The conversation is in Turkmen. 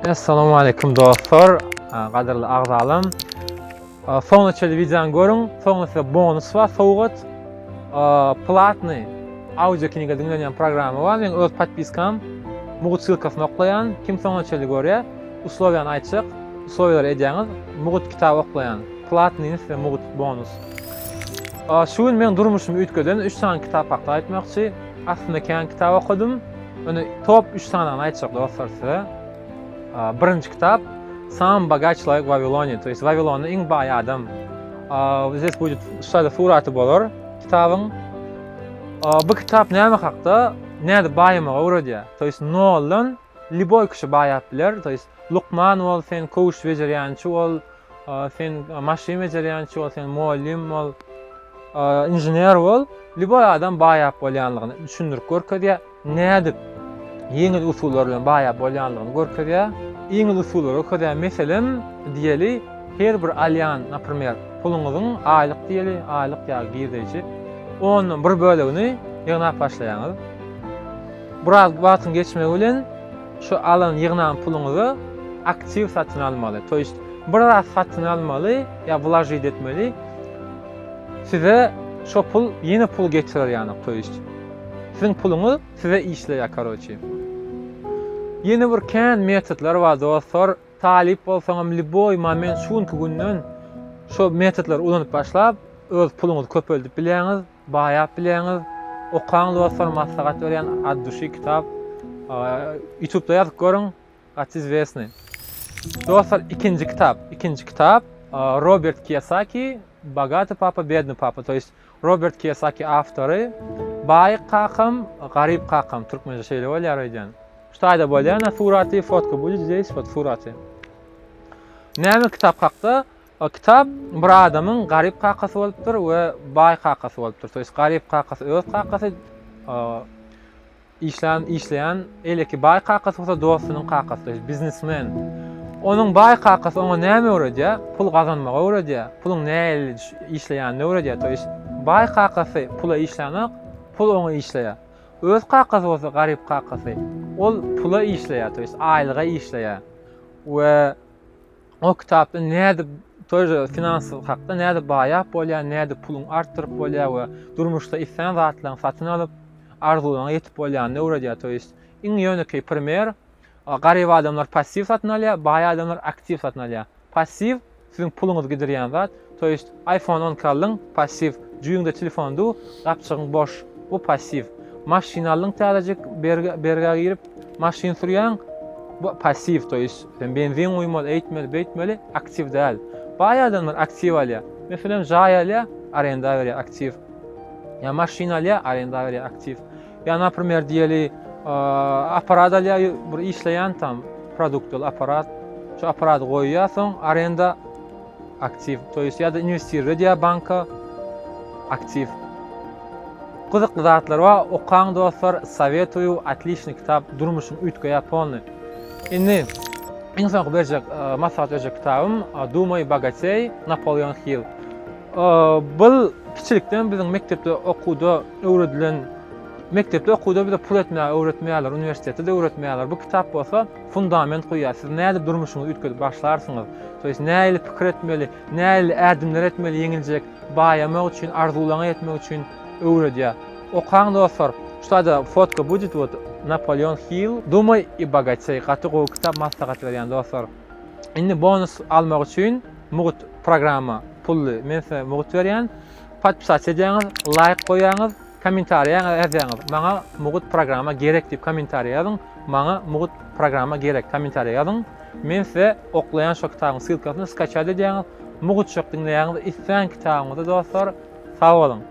Assalamu alaykum dostlar. Qadirli agzalym. Soňçy videony görüň. Soňçy bonus we sowgat platny audio kniga dinleýän programy bar. Men öz podpiskam mugut sylkasyny oklaýan. Kim soňçy görýär, uslowiýany aýtjak, uslowiýalary edýäňiz, mugut kitap oklaýan. Platny we mugut bonus. Şu gün men durmuşum ütgeden 3 tane kitap hakda aýtmakçy. Aslında kän kitap okudum. Onu top 3 tane aýtjak dostlar size. Birinci kitap «Сам богатый человек в Вавилоне», то есть Вавилон'da en bay adam. Здесь будет şöyle suratı bolor kitabın. Bu kitap näme hakda? Näde baýymaga öwredýär. То есть noldan liboy kişi baýap biler. То есть Luqman bol, sen koğuş bejerýänçi bol, sen maşin bejerýänçi bol, sen muallim bol, injener bol, liboy adam baýap bolýanlygyny düşündirip görkezýär. Näde Yeni usullar bilen baýa bolýanlygyny görkezýär. Yeni usullar okudýar. Meselem diýeli her bir alýan, napример, puluňyzyň aýlyk diýeli, aýlyk ýa girdeji. Onun bir bölegini ýygnap başlaýaňyz. Biraz wagtyň geçmegi bilen şu alan ýygnan puluňyzy aktiv satyn almaly. To есть biraz satyn almaly ýa wlajiýet etmeli. Size şu pul yeni pul getirir ýani. To есть sizin puluňyz size işleýär karoçy. Yeni bir kän metodlar bar dostlar. Talip bolsaňam liboy moment şunky günden şu metodlar ulanyp başlap öz puluňyzy köpeldip bilýäňiz, baýap bilýäňiz. Okaň dostlar maslahat berýän ad-duşy kitap YouTube'da ýazyp görüň, gaçyz wesni. Dostlar ikinci kitap Robert Kiyosaki «Богатый папа, бедный папа». То есть Robert Kiyosaki авторы Baý kakam, garip kakam, türkmençe şeýle bolýar eýdän. Ştaýda bolýar, suraty, fotka bolýar, здесь вот suraty. Näme kitap hakda? O kitap bir adamyň garip kakasy bolupdyr we baý kakasy bolupdyr. To есть garip kakasy öz kakasy işleýän, eleki baý kakasy bolsa dostunyň kakasy, to есть biznesmen. Onuň baý kakasy oňa näme öwredýär? Pul gazanmaga öwredýär. Puluň näle işleýänine öwredýär. To есть baý kakasy pula işleýän, pul oňa işleýär. Öz kakasy bolsa garip kakasy, ol pula işleýär, to есть aýlyga işleýär. We o kitapda näde toje finansal hakda näde baýap bolýar, näde puluň artdyryp bolýar we durmuşda isän zatlaryň satyn alyp arzularyna ýetip bolýanyny öwredýär. To есть iň ýöneki primer, garip adamlar passiv satyn alýar, baý adamlar aktiv satyn alýar. Passiv siziň puluňyzy gidirýän zat, to есть iPhone 10 kalyň passiv, juýuňda telefondu, gapçygyň boş, bu passiv. Maşin alyň täzejik berge girip maşin sürýän, bu passiv, to есть benzin uýmaly, eýtmeli, aktiv däl. Baý adamlar aktiv alýar. Meselem jaý alýar, arenda berýär, aktiv. Ya maşin alýar, arenda berýär, aktiv. Ya napример diýeli aparat alýar, bir işleýän tam produktly aparat. Şu aparaty goýýarsyň, arenda aktiv. To есть ya da investisiýa edýär banka, aktiv. Kızıklı zatlar var, okaň dostlar, soветую, отличный kitap, durmuşun ütgöýä polny. Indi insan berjek, maslahat berjek kitabym «Думай богатей» Napoleon Hill. Bu kiçilikden biziň mektepde okuda öwredilen, mektepde okuda bir de pul etmeýär, öwretmeýärler, universitetde öwretmeýärler. Bu kitap bolsa fundament goýýar. Siz näde durmuşyňyzy ütgedip başlarsyňyz. To есть näle pikir etmeli, näle ädimler etmeli ýeňiljek, baýamak üçin, arzularyna ýetmek üçin öwredýär. Okaň dostlar, şurada fotka будет, вот Napoleon Hill «Думай и богатей» gatygy kitap maslahat berýän dostlar. Indi bonus almak üçin mugut programma pully, men size mugut berýän. Podpisasiýa edýäňiz, like goýýaňyz, kommentariýa ýazýaňyz. Maňa mugut programma gerek diýip kommentariýa ýazyň. Maňa mugut programma gerek kommentariýa ýazyň. Men size oklaýan şu kitabyň sylkasyny skачать edýäňiz. Mugut şok dinleýäňiz, isän kitabymyzda dostlar. Sag bolun.